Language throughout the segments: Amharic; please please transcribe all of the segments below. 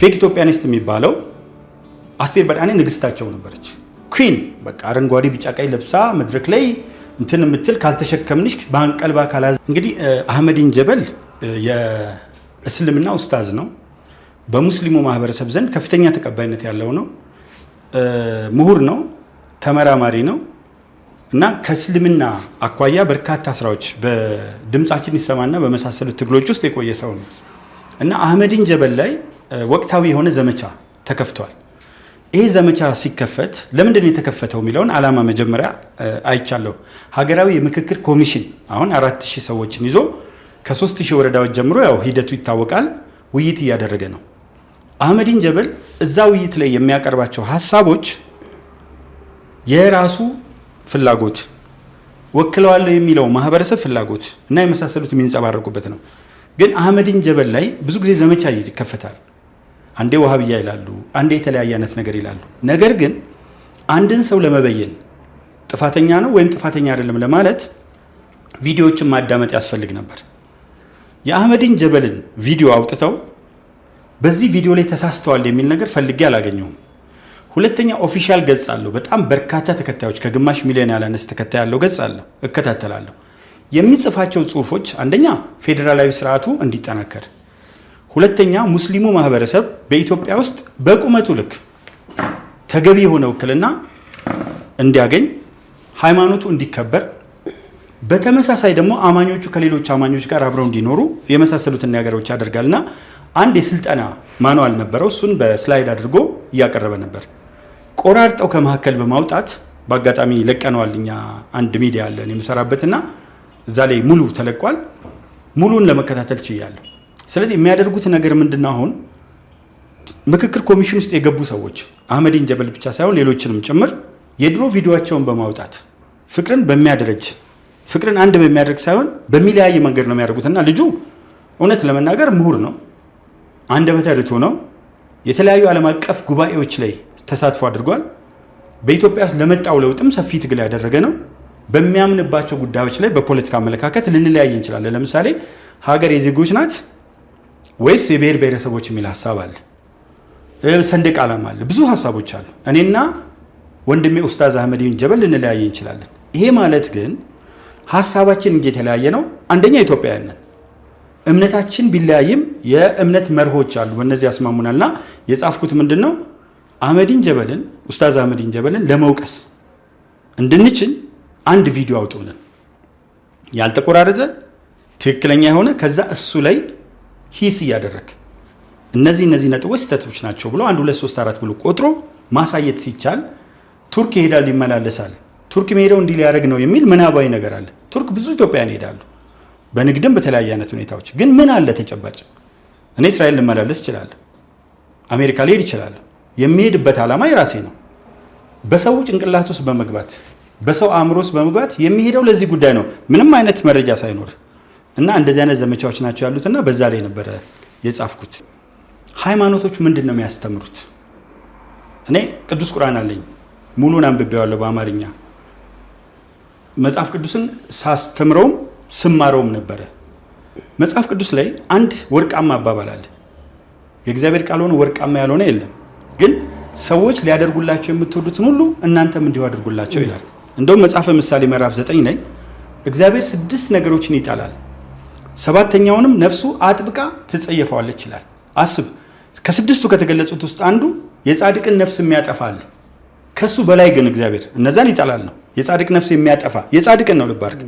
ፌክ ኢትዮጵያኒስት የሚባለው አስቴር በዳኔ ንግስታቸው ነበረች። ኩዊን በቃ አረንጓዴ ቢጫ ቀይ ለብሳ መድረክ ላይ እንትን የምትል ካልተሸከምንሽ ባንቀልባ ካላዝ እንግዲህ አህመዲን ጀበል የእስልምና ኡስታዝ ነው። በሙስሊሙ ማህበረሰብ ዘንድ ከፍተኛ ተቀባይነት ያለው ነው። ምሁር ነው፣ ተመራማሪ ነው እና ከእስልምና አኳያ በርካታ ስራዎች በድምጻችን ይሰማና በመሳሰሉት ትግሎች ውስጥ የቆየ ሰው ነው እና አህመዲን ጀበል ላይ ወቅታዊ የሆነ ዘመቻ ተከፍቷል። ይሄ ዘመቻ ሲከፈት ለምንድን ነው የተከፈተው የሚለውን ዓላማ መጀመሪያ አይቻለሁ። ሀገራዊ የምክክር ኮሚሽን አሁን 4000 ሰዎችን ይዞ ከ3000 ወረዳዎች ጀምሮ ያው ሂደቱ ይታወቃል ውይይት እያደረገ ነው። አህመዲን ጀበል እዛ ውይይት ላይ የሚያቀርባቸው ሐሳቦች የራሱ ፍላጎት ወክለዋለሁ የሚለው ማህበረሰብ ፍላጎት እና የመሳሰሉት የሚንጸባረቁበት ነው። ግን አህመዲን ጀበል ላይ ብዙ ጊዜ ዘመቻ ይከፈታል። አንዴ ወሃብያ ይላሉ፣ አንዴ የተለያየ አይነት ነገር ይላሉ። ነገር ግን አንድን ሰው ለመበየን ጥፋተኛ ነው ወይም ጥፋተኛ አይደለም ለማለት ቪዲዮዎችን ማዳመጥ ያስፈልግ ነበር። የአህመዲን ጀበልን ቪዲዮ አውጥተው በዚህ ቪዲዮ ላይ ተሳስተዋል የሚል ነገር ፈልጌ አላገኘሁም። ሁለተኛ ኦፊሻል ገጽ አለው፣ በጣም በርካታ ተከታዮች ከግማሽ ሚሊዮን ያላነስ ተከታይ ያለው ገጽ አለው፣ እከታተላለሁ። የሚጽፋቸው ጽሁፎች አንደኛ ፌዴራላዊ ስርዓቱ እንዲጠናከር፣ ሁለተኛ ሙስሊሙ ማህበረሰብ በኢትዮጵያ ውስጥ በቁመቱ ልክ ተገቢ የሆነ ውክልና እንዲያገኝ፣ ሃይማኖቱ እንዲከበር፣ በተመሳሳይ ደግሞ አማኞቹ ከሌሎች አማኞች ጋር አብረው እንዲኖሩ የመሳሰሉትን ነገሮች ያደርጋልና አንድ የስልጠና ማኑዋል ነበረው። እሱን በስላይድ አድርጎ እያቀረበ ነበር። ቆራርጠው ከመካከል በማውጣት በአጋጣሚ ለቀነዋል። እኛ አንድ ሚዲያ አለን የምሰራበትና እዛ ላይ ሙሉ ተለቋል። ሙሉን ለመከታተል ችያለሁ። ስለዚህ የሚያደርጉት ነገር ምንድነው? አሁን ምክክር ኮሚሽን ውስጥ የገቡ ሰዎች አህመዲን ጀበል ብቻ ሳይሆን ሌሎችንም ጭምር የድሮ ቪዲዮአቸውን በማውጣት ፍቅርን በሚያደረጅ ፍቅርን አንድ በሚያደርግ ሳይሆን በሚለያይ መንገድ ነው የሚያደርጉትና ልጁ እውነት ለመናገር ምሁር ነው፣ አንደበተ ርቱዕ ነው። የተለያዩ ዓለም አቀፍ ጉባኤዎች ላይ ተሳትፎ አድርጓል። በኢትዮጵያ ውስጥ ለመጣው ለውጥም ሰፊ ትግል ያደረገ ነው። በሚያምንባቸው ጉዳዮች ላይ በፖለቲካ አመለካከት ልንለያይ እንችላለን። ለምሳሌ ሀገር የዜጎች ናት ወይስ የብሔር ብሔረሰቦች የሚል ሀሳብ አለ። ሰንደቅ ዓላማ አለ። ብዙ ሀሳቦች አሉ። እኔና ወንድሜ ኡስታዝ አህመዲን ጀበል ልንለያይ እንችላለን። ይሄ ማለት ግን ሀሳባችን እንጂ የተለያየ ነው። አንደኛ ኢትዮጵያውያን ነን። እምነታችን ቢለያይም የእምነት መርሆች አሉ፣ በእነዚህ ያስማሙናልና የጻፍኩት ምንድነው አህመዲን ጀበልን ኡስታዝ አህመዲን ጀበልን ለመውቀስ እንድንችል አንድ ቪዲዮ አውጡልን፣ ያልተቆራረጠ ትክክለኛ የሆነ ከዛ እሱ ላይ ሂስ እያደረግ እነዚህ ነጥቦች ስህተቶች ናቸው ብሎ 1 2 3 4 ብሎ ቆጥሮ ማሳየት ሲቻል ቱርክ ይሄዳል ይመላለሳል። ቱርክ ሄደው እንዲህ ሊያደርግ ነው የሚል ምናባዊ ነገር አለ። ቱርክ ብዙ ኢትዮጵያውያን ይሄዳሉ በንግድም በተለያየ አይነት ሁኔታዎች። ግን ምን አለ ተጨባጭ? እኔ እስራኤል ልመላለስ እችላለሁ፣ አሜሪካ ልሄድ እችላለሁ። የሚሄድበት ዓላማ የራሴ ነው። በሰው ጭንቅላት ውስጥ በመግባት በሰው አእምሮ ውስጥ በመግባት የሚሄደው ለዚህ ጉዳይ ነው፣ ምንም አይነት መረጃ ሳይኖር እና እንደዚህ አይነት ዘመቻዎች ናቸው ያሉትና በዛ ላይ ነበረ የጻፍኩት። ሃይማኖቶች ምንድን ነው የሚያስተምሩት? እኔ ቅዱስ ቁርአን አለኝ፣ ሙሉን አንብቤዋለሁ በአማርኛ። መጽሐፍ ቅዱስን ሳስተምረውም ስማረውም ነበረ። መጽሐፍ ቅዱስ ላይ አንድ ወርቃማ አባባል አለ። የእግዚአብሔር ቃል ሆኖ ወርቃማ ያልሆነ የለም፣ ግን ሰዎች ሊያደርጉላቸው የምትወዱትን ሁሉ እናንተም እንዲሁ አድርጉላቸው ይላል። እንደውም መጽሐፈ ምሳሌ ምዕራፍ 9 ላይ እግዚአብሔር 6 ነገሮችን ይጣላል፣ 7ኛውንም ነፍሱ አጥብቃ ትጸየፈዋለች ይላል። አስብ፣ ከ6ቱ ከተገለጹት ውስጥ አንዱ የጻድቅን ነፍስ የሚያጠፋል። ከሱ በላይ ግን እግዚአብሔር እነዛን ይጣላል ነው። የጻድቅ ነፍስ የሚያጠፋ የጻድቅን ነው ልባርክ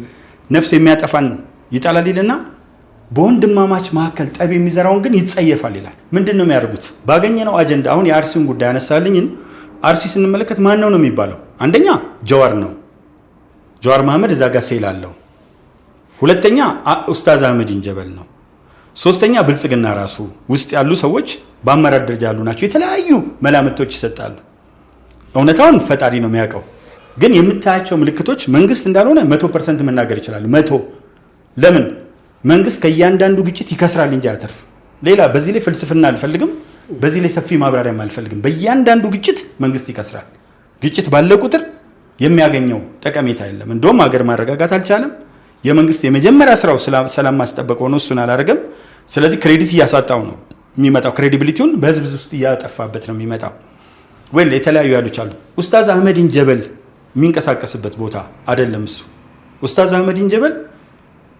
ነፍስ የሚያጠፋን ይጣላል ይልና በወንድማማች መካከል ጠብ የሚዘራውን ግን ይጸየፋል ይላል። ምንድን ነው የሚያደርጉት? ባገኘነው አጀንዳ አሁን የአርሲውን ጉዳይ አነሳልኝን አርሲ ስንመለከት ማን ነው የሚባለው? አንደኛ ጀዋር ነው፣ ጀዋር መሐመድ እዛ ጋር ሴል አለው። ሁለተኛ ኡስታዝ አህመዲን ጀበል ነው። ሶስተኛ ብልጽግና ራሱ ውስጥ ያሉ ሰዎች በአመራር ደረጃ ያሉ ናቸው። የተለያዩ መላምቶች ይሰጣሉ። እውነታውን ፈጣሪ ነው የሚያውቀው። ግን የምታያቸው ምልክቶች መንግስት እንዳልሆነ 100% መናገር ይችላል። 100 ለምን መንግስት ከእያንዳንዱ ግጭት ይከስራል እንጂ አያተርፍ። ሌላ በዚህ ላይ ፍልስፍና አልፈልግም፣ በዚህ ላይ ሰፊ ማብራሪያም አልፈልግም። በእያንዳንዱ ግጭት መንግስት ይከስራል። ግጭት ባለ ቁጥር የሚያገኘው ጠቀሜታ የለም። እንደውም ሀገር ማረጋጋት አልቻለም። የመንግስት የመጀመሪያ ስራው ሰላም ማስጠበቅ ሆኖ እሱን አላደረገም። ስለዚህ ክሬዲት እያሳጣው ነው። የሚመጣው ክሬዲቢሊቲውን በህዝብ ውስጥ እያጠፋበት ነው የሚመጣው። ወይ የተለያዩ ያሉች አሉ። ኡስታዝ አህመዲን ጀበል የሚንቀሳቀስበት ቦታ አይደለም እሱ። ኡስታዝ አህመዲን ጀበል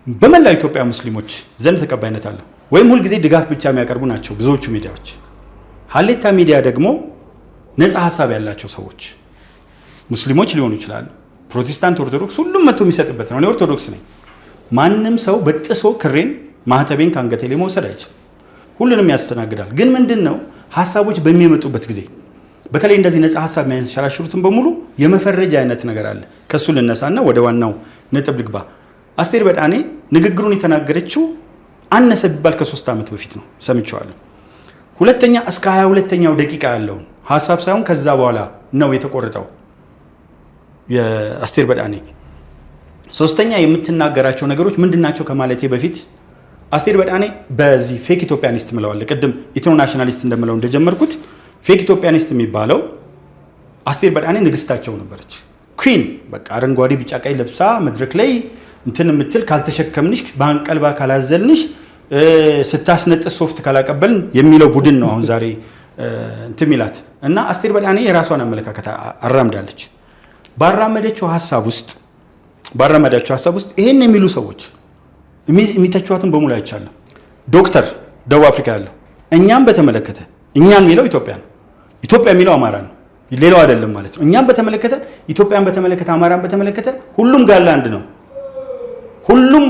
በመላው ኢትዮጵያ ሙስሊሞች ዘንድ ተቀባይነት አለው። ወይም ሁልጊዜ ድጋፍ ብቻ የሚያቀርቡ ናቸው ብዙዎቹ ሚዲያዎች። ሀሌታ ሚዲያ ደግሞ ነፃ ሀሳብ ያላቸው ሰዎች ሙስሊሞች ሊሆኑ ይችላሉ፣ ፕሮቴስታንት፣ ኦርቶዶክስ፣ ሁሉም መጥቶ የሚሰጥበት ነው። እኔ ኦርቶዶክስ ነኝ። ማንም ሰው በጥሶ ክሬን ማህተቤን ከአንገቴ ላይ መውሰድ አይችልም። ሁሉንም ያስተናግዳል። ግን ምንድን ነው ሀሳቦች በሚመጡበት ጊዜ በተለይ እንደዚህ ነፃ ሀሳብ የሚያንሸራሽሩትን በሙሉ የመፈረጃ አይነት ነገር አለ። ከሱ ልነሳና ወደ ዋናው ነጥብ ልግባ። አስቴር በዳኔ ንግግሩን የተናገረችው አነሰ ቢባል ከ3 ዓመት በፊት ነው፣ ሰምቼዋለሁ። ሁለተኛ እስከ 22ኛው ደቂቃ ያለውን ሀሳብ ሳይሆን ከዛ በኋላ ነው የተቆረጠው የአስቴር በዳኔ። ሶስተኛ የምትናገራቸው ነገሮች ምንድናቸው ከማለቴ በፊት አስቴር በዳኔ በዚህ ፌክ ኢትዮጵያኒስት ምለዋለ ቅድም ኢንተርናሽናሊስት እንደምለው እንደጀመርኩት ፌክ ኢትዮጵያኒስት የሚባለው አስቴር በዳኔ ንግስታቸው ነበረች። ኩዊን በቃ አረንጓዴ ቢጫ ቀይ ለብሳ መድረክ ላይ እንትን የምትል ካልተሸከምንሽ በአንቀልባ ካላዘልንሽ ስታስነጥስ ሶፍት ካላቀበልን የሚለው ቡድን ነው አሁን ዛሬ እንትን ሚላት እና አስቴር በዳኔ የራሷን አመለካከት አራምዳለች። ባራመደችው ሀሳብ ውስጥ ይሄን የሚሉ ሰዎች የሚተቿትን በሙሉ አይቻለሁ። ዶክተር ደቡብ አፍሪካ ያለው እኛም በተመለከተ እኛን የሚለው ኢትዮጵያ ነው፣ ኢትዮጵያ የሚለው አማራ ነው፣ ሌላው አይደለም ማለት ነው። እኛም በተመለከተ ኢትዮጵያን በተመለከተ አማራን በተመለከተ ሁሉም ጋር አንድ ነው፣ ሁሉም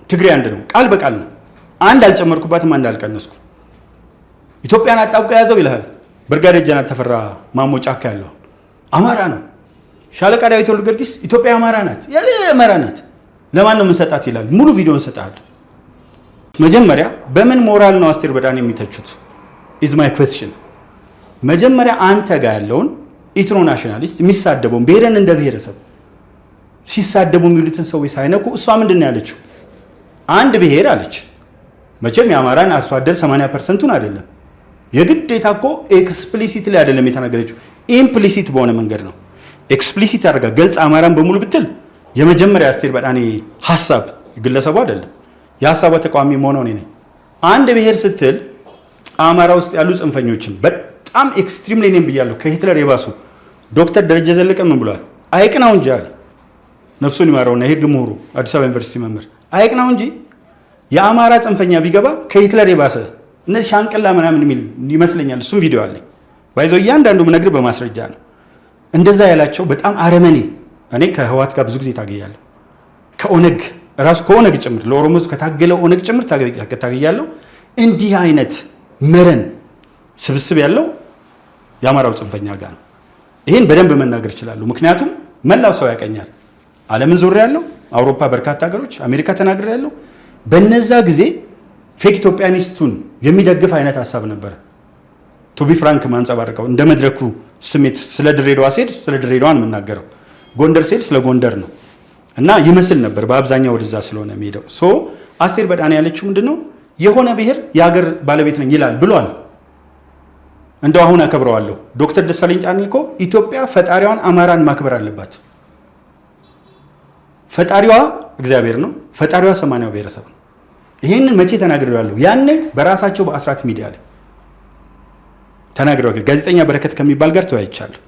ትግሬ አንድ ነው፣ ቃል በቃል ነው። አንድ አልጨመርኩባትም፣ አንድ አልቀነስኩ። ኢትዮጵያን አጣብቆ ያዘው ይልሃል ብርጋዴር ጀነራል ተፈራ ማሞ ጫካ ያለው አማራ ነው። ሻለቃ ዳዊት ወልደ ጊዮርጊስ ኢትዮጵያ አማራ ናት፣ አማራ ናት፣ ለማን ነው የምንሰጣት ይላል። ሙሉ ቪዲዮን ሰጣል። መጀመሪያ በምን ሞራል ነው አስቴር በዳኔ የሚተቹት? ኢዝ ማይ ኩዌስችን። መጀመሪያ አንተ ጋር ያለውን ኢንተርናሽናሊስት የሚሳደበውን ብሔርን እንደ ብሔረሰብ ሲሳደቡ የሚሉትን ሰዎች ሳይነኩ እሷ ምንድን ነው ያለችው? አንድ ብሔር አለች። መቼም የአማራን አርሶ አደር 80%ቱን አይደለም የግዴታ እኮ ኤክስፕሊሲት ላይ አይደለም የተናገረችው፣ ኢምፕሊሲት በሆነ መንገድ ነው። ኤክስፕሊሲት አድርጋ ገልጽ አማራን በሙሉ ብትል የመጀመሪያ አስቴር በዳኔ ሀሳብ ግለሰቡ አይደለም፣ የሀሳቧ ተቃዋሚ መሆነው እኔ ነኝ። አንድ ብሔር ስትል አማራ ውስጥ ያሉ ጽንፈኞችን በጣም ኤክስትሪም ላይ ነኝ ብያለሁ። ከሂትለር የባሱ ዶክተር ደረጀ ዘለቀ ምን ብሏል? አይቅናው እንጂ አለ። ነፍሱን ይማረውና የህግ ምሁሩ አዲስ አበባ ዩኒቨርሲቲ መምህር አይቅናው እንጂ የአማራ ጽንፈኛ ቢገባ ከሂትለር የባሰ እነዚህ ሻንቅላ ምናምን የሚል ይመስለኛል። እሱም ቪዲዮ አለኝ ባይዘው እያንዳንዱ ምነግር በማስረጃ ነው። እንደዛ ያላቸው በጣም አረመኔ። እኔ ከህዋት ጋር ብዙ ጊዜ ታገያለሁ፣ ከኦነግ ራሱ ከኦነግ ጭምር ለኦሮሞ ህዝብ ከታገለው ኦነግ ጭምር ታገያለሁ። እንዲህ አይነት መረን ስብስብ ያለው የአማራው ጽንፈኛ ጋር ነው። ይህን በደንብ መናገር ይችላሉ፣ ምክንያቱም መላው ሰው ያቀኛል። ዓለምን ዞር ያለው አውሮፓ፣ በርካታ ሀገሮች፣ አሜሪካ ተናግሬ ያለው በነዛ ጊዜ ፌክ ኢትዮጵያኒስቱን የሚደግፍ አይነት ሀሳብ ነበር። ቱቢ ፍራንክ ማንጸባርቀው እንደ መድረኩ ስሜት ስለ ድሬዳዋ ሴድ ስለ ድሬዳዋን የምናገረው፣ ጎንደር ሴድ ስለ ጎንደር ነው እና ይመስል ነበር በአብዛኛው ወደዛ ስለሆነ የሚሄደው። ሶ አስቴር በዳኔ ያለችው ምንድነው? የሆነ ብሔር የሀገር ባለቤት ነኝ ይላል ብሏል። እንደው አሁን አከብረዋለሁ። ዶክተር ደሳለኝ ጫኔ እኮ ኢትዮጵያ ፈጣሪዋን አማራን ማክበር አለባት። ፈጣሪዋ እግዚአብሔር ነው፣ ፈጣሪዋ 80 ብሔረሰብ ነው። ይሄንን መቼ ተናግሬዋለሁ? ያኔ በራሳቸው በአስራት ሚዲያ ላይ ተናግረው ጋዜጠኛ በረከት ከሚባል ጋር ተወያይቻለሁ።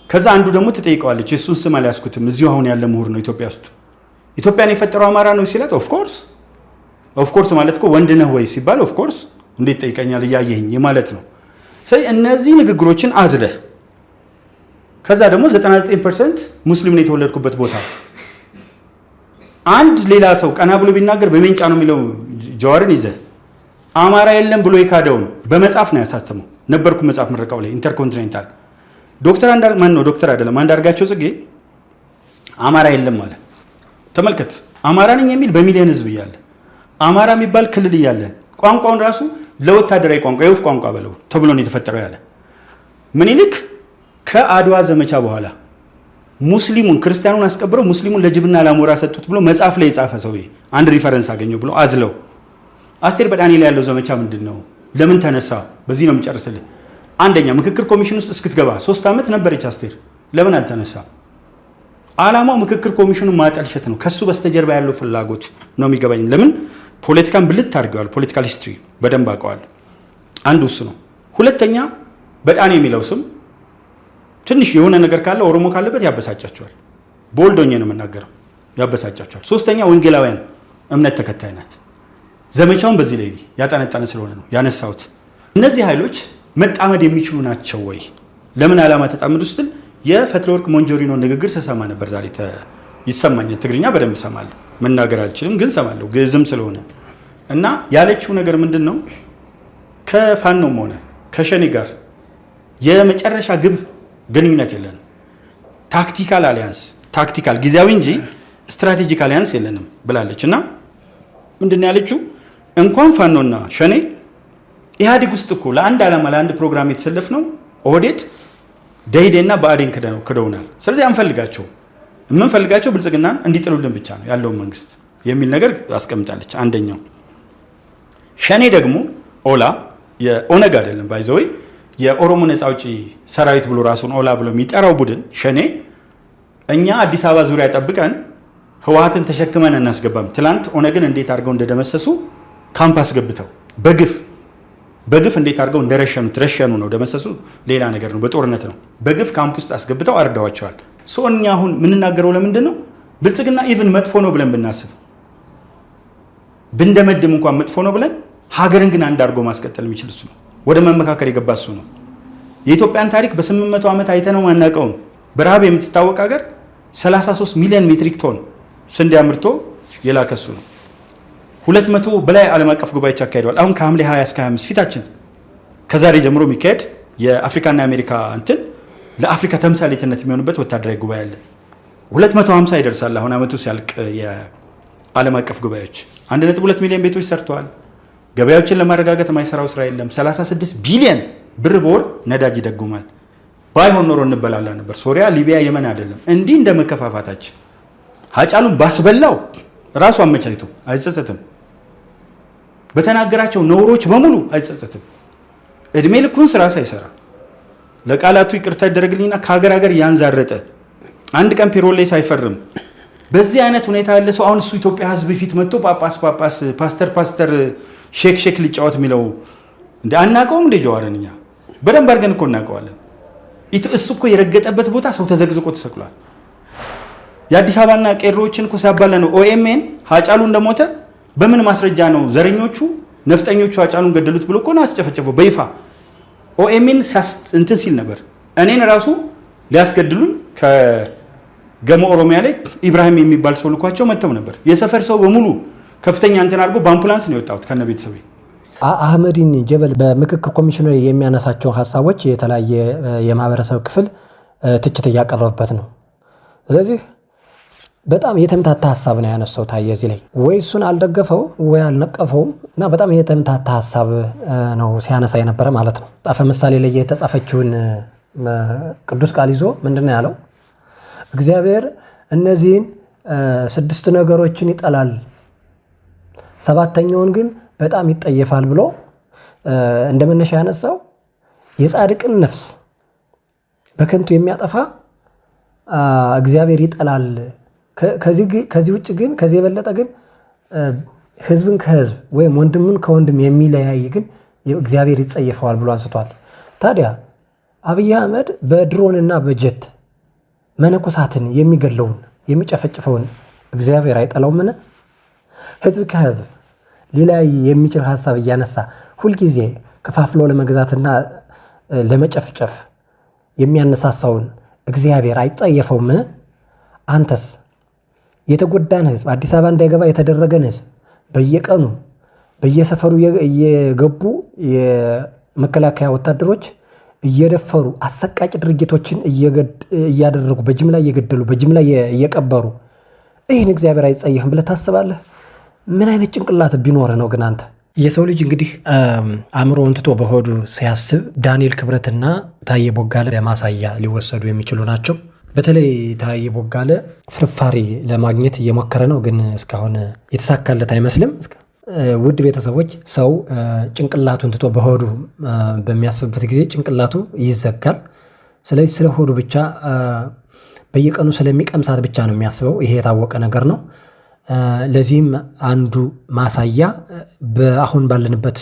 ከዛ አንዱ ደግሞ ተጠይቀዋለች፣ እሱን ስም አልያዝኩትም፣ እዚሁ አሁን ያለ ምሁር ነው ኢትዮጵያ ውስጥ። ኢትዮጵያን የፈጠረው አማራ ነው ሲላት ኦፍ ኮርስ ማለት እኮ ወንድ ነህ ወይ ሲባል ኦፍ ኮርስ እንዴት ጠይቀኛል እያየኝ ማለት ነው። ስለዚህ እነዚህ ንግግሮችን አዝለህ ከዛ ደግሞ 99% ሙስሊም ነው የተወለድኩበት ቦታ አንድ ሌላ ሰው ቀና ብሎ ቢናገር በሜንጫ ነው የሚለው ጀዋርን ይዘህ አማራ የለም ብሎ የካደውን በመጽሐፍ ነው ያሳተመው። ነበርኩ መጽሐፍ ምረቃው ላይ ኢንተርኮንቲኔንታል ዶክተር ዶክተር አይደለም አንዳርጋቸው ጽጌ አማራ የለም አለ። ተመልከት፣ አማራ ነኝ የሚል በሚሊዮን ህዝብ እያለ አማራ የሚባል ክልል እያለ ቋንቋውን ራሱ ለወታደራዊ ቋንቋ የወፍ ቋንቋ በለው ተብሎ ነው የተፈጠረው ያለ። ምኒልክ ከአድዋ ዘመቻ በኋላ ሙስሊሙን ክርስቲያኑን አስቀብረው ሙስሊሙን ለጅብና ላሞራ ሰጡት ብሎ መጽሐፍ ላይ የጻፈ ሰውዬ አንድ ሪፈረንስ አገኘው ብሎ አዝለው። አስቴር በዳኔ ላይ ያለው ዘመቻ ምንድነው? ለምን ተነሳ? በዚህ ነው የምጨርስልህ። አንደኛ ምክክር ኮሚሽን ውስጥ እስክትገባ 3 ዓመት ነበረች አስቴር። ለምን አልተነሳም? ዓላማው ምክክር ኮሚሽኑን ማጠልሸት ነው። ከሱ በስተጀርባ ያለው ፍላጎት ነው የሚገባኝ። ለምን ፖለቲካን ብልት አድርገዋል። ፖለቲካል ሂስትሪ በደንብ አውቀዋል። አንዱ እሱ ነው። ሁለተኛ በጣም የሚለው ስም ትንሽ የሆነ ነገር ካለ ኦሮሞ ካለበት ያበሳጫቸዋል። ቦልዶኝ ነው የምናገረው፣ ያበሳጫቸዋል። ሶስተኛ ወንጌላውያን እምነት ተከታይ ናት። ዘመቻውን በዚህ ላይ ያጠነጠነ ስለሆነ ነው ያነሳሁት። እነዚህ ኃይሎች መጣመድ የሚችሉ ናቸው ወይ? ለምን ዓላማ ተጣመዱ ስትል የፈትለወርቅ ሞንጆሪኖ ንግግር ስሰማ ነበር ዛሬ ይሰማኛል። ትግርኛ በደንብ እሰማለሁ፣ መናገር አልችልም ግን እሰማለሁ ግዕዝም ስለሆነ እና ያለችው ነገር ምንድን ነው? ከፋኖም ሆነ ከሸኔ ጋር የመጨረሻ ግብ ግንኙነት የለንም። ታክቲካል አሊያንስ ታክቲካል ጊዜያዊ እንጂ ስትራቴጂክ አሊያንስ የለንም ብላለች። እና ምንድን ነው ያለችው? እንኳን ፋኖና ሸኔ ኢህአዴግ ውስጥ እኮ ለአንድ ዓላማ ለአንድ ፕሮግራም የተሰለፍ ነው ኦህዴድ ደኢህዴንና ብአዴን ክደውናል። ስለዚህ አንፈልጋቸው፣ የምንፈልጋቸው ብልጽግናን እንዲጥሉልን ብቻ ነው ያለውን መንግስት የሚል ነገር አስቀምጣለች። አንደኛው ሸኔ ደግሞ ኦላ የኦነግ አይደለም ባይዘወይ የኦሮሞ ነፃ አውጪ ሰራዊት ብሎ ራሱን ኦላ ብሎ የሚጠራው ቡድን ሸኔ እኛ አዲስ አበባ ዙሪያ ጠብቀን ህወሓትን ተሸክመን እናስገባም። ትላንት ኦነግን እንዴት አድርገው እንደደመሰሱ ካምፕ አስገብተው በግፍ እንዴት አድርገው እንደረሸኑት ረሸኑ ነው፣ ደመሰሱ ሌላ ነገር ነው፣ በጦርነት ነው። በግፍ ካምፕ ውስጥ አስገብተው አርደዋቸዋል። እኛ አሁን የምንናገረው ለምንድን ነው? ብልጽግና ኢቭን መጥፎ ነው ብለን ብናስብ ብንደመድም እንኳን መጥፎ ነው ብለን ሀገርን ግን አንድ አድርጎ ማስቀጠል የሚችል እሱ ነው። ወደ መመካከር የገባ እሱ ነው። የኢትዮጵያን ታሪክ በ800 ዓመት አይተነው ማናውቀውን በረሃብ የምትታወቅ ሀገር 33 ሚሊዮን ሜትሪክ ቶን ስንዴ አምርቶ የላከ እሱ ነው። 200 በላይ ዓለም አቀፍ ጉባኤዎች አካሂደዋል። አሁን ከሐምሌ 20 እስከ 25 ፊታችን ከዛሬ ጀምሮ የሚካሄድ የአፍሪካና የአሜሪካ እንትን ለአፍሪካ ተምሳሌትነት የሚሆንበት ወታደራዊ ጉባኤ አለ። 250 ይደርሳል አሁን አመቱ ሲያልቅ የዓለም አቀፍ ጉባኤዎች 1.2 ሚሊዮን ቤቶች ሰርተዋል። ገበያዎችን ለማረጋጋት የማይሰራው ስራ የለም። 36 ቢሊዮን ብር በወር ነዳጅ ይደጉማል። ባይሆን ኖሮ እንበላላ ነበር። ሶሪያ፣ ሊቢያ፣ የመን አይደለም። እንዲህ እንደ መከፋፋታችን ሀጫሉን ባስበላው ራሱ አመቻችቶ አይጸጸትም። በተናገራቸው ነውሮች በሙሉ አይጸጸትም። እድሜ ልኩን ስራ ሳይሰራ ለቃላቱ ይቅርታ ይደረግልኝና ከሀገር ሀገር ያንዛረጠ አንድ ቀን ፔሮል ላይ ሳይፈርም በዚህ አይነት ሁኔታ ያለ ሰው አሁን እሱ ኢትዮጵያ ሕዝብ ፊት መጥቶ ጳጳስ ፓስተር ሼክ ሊጫወት የሚለው እንደ አናውቀውም እንደ ጀዋርን እኛ በደንብ አድርገን እኮ እናውቀዋለን። እሱ እኮ የረገጠበት ቦታ ሰው ተዘግዝቆ ተሰቅሏል። የአዲስ አበባና ቄሮዎችን እኮ ሲያባላ ነው። ኦኤምኤን ሀጫሉ እንደሞተ በምን ማስረጃ ነው ዘረኞቹ ነፍጠኞቹ ሀጫሉን ገደሉት ብሎ እኮ ነው አስጨፈጨፈው በይፋ። ኦኤምኤን እንትን ሲል ነበር እኔን ራሱ ሊያስገድሉን ከገሞ ኦሮሚያ ላይ ኢብራሂም የሚባል ሰው ልኳቸው መጥተው ነበር። የሰፈር ሰው በሙሉ ከፍተኛ እንትን አድርጎ በአምቡላንስ ነው የወጣሁት ከነ ቤተሰቤ። አህመዲን ጀበል በምክክር ኮሚሽኑ የሚያነሳቸው ሀሳቦች የተለያየ የማህበረሰብ ክፍል ትችት እያቀረበበት ነው። ስለዚህ በጣም የተምታታ ሀሳብ ነው ያነሳው። ታየ እዚህ ላይ ወይ እሱን አልደገፈው ወይ አልነቀፈውም እና በጣም የተምታታ ሀሳብ ነው ሲያነሳ የነበረ ማለት ነው። ጣፈ ምሳሌ ላይ የተጻፈችውን ቅዱስ ቃል ይዞ ምንድነው ያለው? እግዚአብሔር እነዚህን 6 ነገሮችን ይጠላል፣ 7ኛውን ግን በጣም ይጠየፋል ብሎ እንደመነሻ ያነሳው የጻድቅን ነፍስ በከንቱ የሚያጠፋ እግዚአብሔር ይጠላል። ከዚህ ውጭ ግን ከዚህ የበለጠ ግን ህዝብን ከህዝብ ወይም ወንድምን ከወንድም የሚለያይ ግን እግዚአብሔር ይጸየፈዋል ብሎ አንስቷል። ታዲያ አብይ አህመድ በድሮንና በጀት መነኮሳትን የሚገለውን የሚጨፈጭፈውን እግዚአብሔር አይጠላውምን? ህዝብ ከህዝብ ሊለያይ የሚችል ሀሳብ እያነሳ ሁልጊዜ ከፋፍሎ ለመግዛትና ለመጨፍጨፍ የሚያነሳሳውን እግዚአብሔር አይጸየፈውም? አንተስ የተጎዳን ህዝብ አዲስ አበባ እንዳይገባ የተደረገን ህዝብ በየቀኑ በየሰፈሩ እየገቡ የመከላከያ ወታደሮች እየደፈሩ አሰቃቂ ድርጊቶችን እያደረጉ በጅምላ እየገደሉ በጅምላ እየቀበሩ ይህን እግዚአብሔር አይጸየፍም ብለህ ታስባለህ? ምን አይነት ጭንቅላት ቢኖር ነው ግን አንተ? የሰው ልጅ እንግዲህ አእምሮውን ትቶ በሆዱ ሲያስብ ዳንኤል ክብረትና ታዬ ቦጋለ ለማሳያ ሊወሰዱ የሚችሉ ናቸው። በተለይ ታዬ ቦጋለ ፍርፋሪ ለማግኘት እየሞከረ ነው፣ ግን እስካሁን የተሳካለት አይመስልም። ውድ ቤተሰቦች፣ ሰው ጭንቅላቱን ትቶ በሆዱ በሚያስብበት ጊዜ ጭንቅላቱ ይዘጋል። ስለዚህ ስለ ሆዱ ብቻ በየቀኑ ስለሚቀምሳት ብቻ ነው የሚያስበው። ይሄ የታወቀ ነገር ነው። ለዚህም አንዱ ማሳያ በአሁን ባለንበት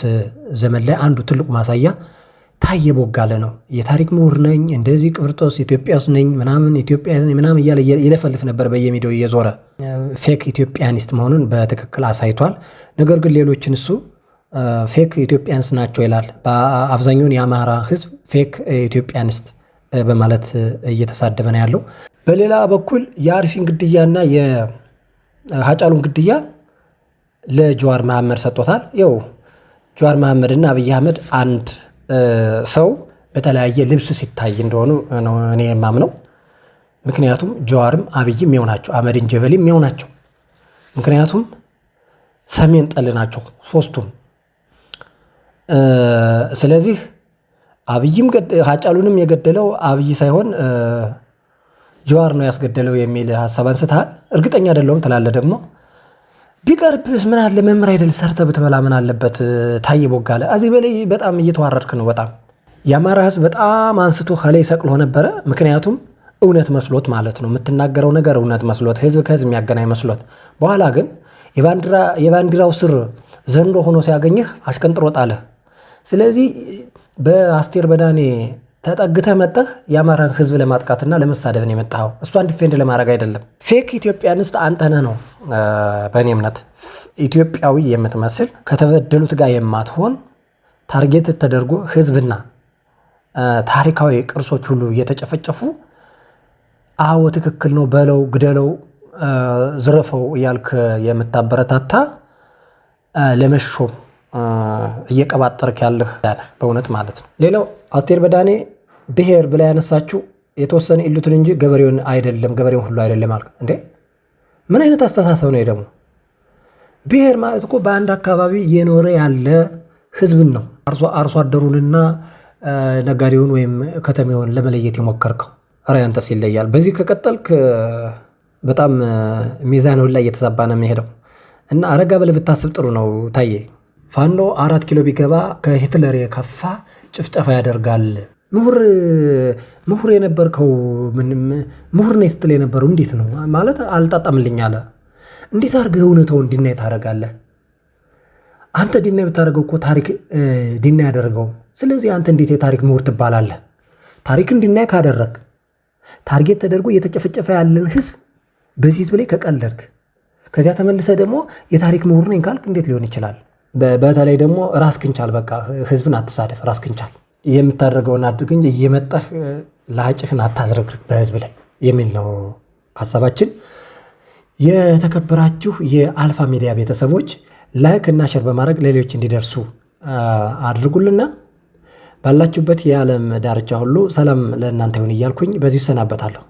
ዘመን ላይ አንዱ ትልቁ ማሳያ ታየ ቦጋለ ነው። የታሪክ ምሁር ነኝ፣ እንደዚህ ቅብርጦስ ኢትዮጵያ ውስጥ ነኝ ምናምን ኢትዮጵያ ምናምን እያለ ይለፈልፍ ነበር በየሚዲያው እየዞረ ፌክ ኢትዮጵያኒስት መሆኑን በትክክል አሳይቷል። ነገር ግን ሌሎችን እሱ ፌክ ኢትዮጵያንስ ናቸው ይላል። በአብዛኛውን የአማራ ሕዝብ ፌክ ኢትዮጵያኒስት በማለት እየተሳደበ ነው ያለው። በሌላ በኩል የአርሲን ግድያና የሀጫሉን ግድያ ለጀዋር መሐመድ ሰጥቶታል። ይኸው ጀዋር መሐመድና አብይ አህመድ አንድ ሰው በተለያየ ልብስ ሲታይ እንደሆኑ ነው እኔ የማምነው። ምክንያቱም ጀዋርም አብይም ይኸው ናቸው፣ አህመድን ጀበልም ይኸው ናቸው። ምክንያቱም ሰሜን ጠል ናቸው ሶስቱም። ስለዚህ አብይም ሀጫሉንም የገደለው አብይ ሳይሆን ጀዋር ነው ያስገደለው የሚል ሀሳብ አንስተሃል። እርግጠኛ አይደለሁም ትላለህ ደግሞ። ቢቀርብስ ምን አለ መምህር አይደል ሰርተህ ብትበላ ምን አለበት? ታየ ቦጋለ እዚህ በላይ በጣም እየተዋረድክ ነው። በጣም የአማራ ህዝብ በጣም አንስቶ ከላይ ሰቅሎ ነበረ። ምክንያቱም እውነት መስሎት ማለት ነው የምትናገረው ነገር እውነት መስሎት ህዝብ ከህዝብ የሚያገናኝ መስሎት፣ በኋላ ግን የባንዲራው ስር ዘንዶ ሆኖ ሲያገኝህ አሽቀንጥሮ ጣለህ። ስለዚህ በአስቴር በዳኔ ተጠግተህ መጠህ የአማራን ህዝብ ለማጥቃትና ለመሳደብ ነው የመጣኸው። እሷን ዲፌንድ ለማድረግ አይደለም። ፌክ ኢትዮጵያኒስት አንተ ነህ ነው በእኔ እምነት። ኢትዮጵያዊ የምትመስል ከተበደሉት ጋር የማትሆን ታርጌት ተደርጎ ህዝብና ታሪካዊ ቅርሶች ሁሉ እየተጨፈጨፉ አዎ ትክክል ነው በለው፣ ግደለው፣ ዝረፈው እያልክ የምታበረታታ ለመሾም እየቀባጠርክ ያለህ በእውነት ማለት ነው። ሌላው አስቴር በዳኔ ብሔር ብላ ያነሳችው የተወሰነ ኢሉትን እንጂ ገበሬውን አይደለም፣ ገበሬውን ሁሉ አይደለም አልክ እንዴ? ምን አይነት አስተሳሰብ ነው ደግሞ? ብሔር ማለት እኮ በአንድ አካባቢ እየኖረ ያለ ህዝብን ነው። አርሶ አደሩንና ነጋዴውን ወይም ከተሜውን ለመለየት የሞከርከው። ኧረ ያንተስ ይለያል። በዚህ ከቀጠልክ በጣም ሚዛንህ ላይ እየተዛባ ነው የሚሄደው እና አረጋ ብለህ ብታስብ ጥሩ ነው ታዬ። ፋኖ 4 ኪሎ ቢገባ ከሂትለር የከፋ ጭፍጨፋ ያደርጋል። ምሁር የነበርከው ምሁር ነኝ ስትል የነበረው እንዴት ነው ማለት አልጣጣምልኝ አለ። እንዴት አድርገህ እውነታውን እንዲናይ ታደርጋለህ? አንተ ዲናይ ብታደርገው እኮ ታሪክ ዲናይ ያደረገው። ስለዚህ አንተ እንዴት የታሪክ ምሁር ትባላለህ? ታሪክ እንዲናይ ካደረግ ታርጌት ተደርጎ እየተጨፈጨፈ ያለን ህዝብ በዚህ ህዝብ ላይ ከቀለድክ ከዚያ ተመልሰ ደግሞ የታሪክ ምሁር ነኝ ካልክ እንዴት ሊሆን ይችላል? በተለይ ደግሞ ራስህን ቻል። በቃ ህዝብን አትሳደፍ፣ ራስህን ቻል። የምታደርገውን አድርግ እንጂ እየመጣህ ላጭህን አታዝረግርግ በህዝብ ላይ የሚል ነው ሀሳባችን። የተከበራችሁ የአልፋ ሚዲያ ቤተሰቦች ላይክ እና ሼር በማድረግ ሌሎች እንዲደርሱ አድርጉልና ባላችሁበት የዓለም ዳርቻ ሁሉ ሰላም ለእናንተ ይሁን እያልኩኝ በዚሁ ሰናበታለሁ።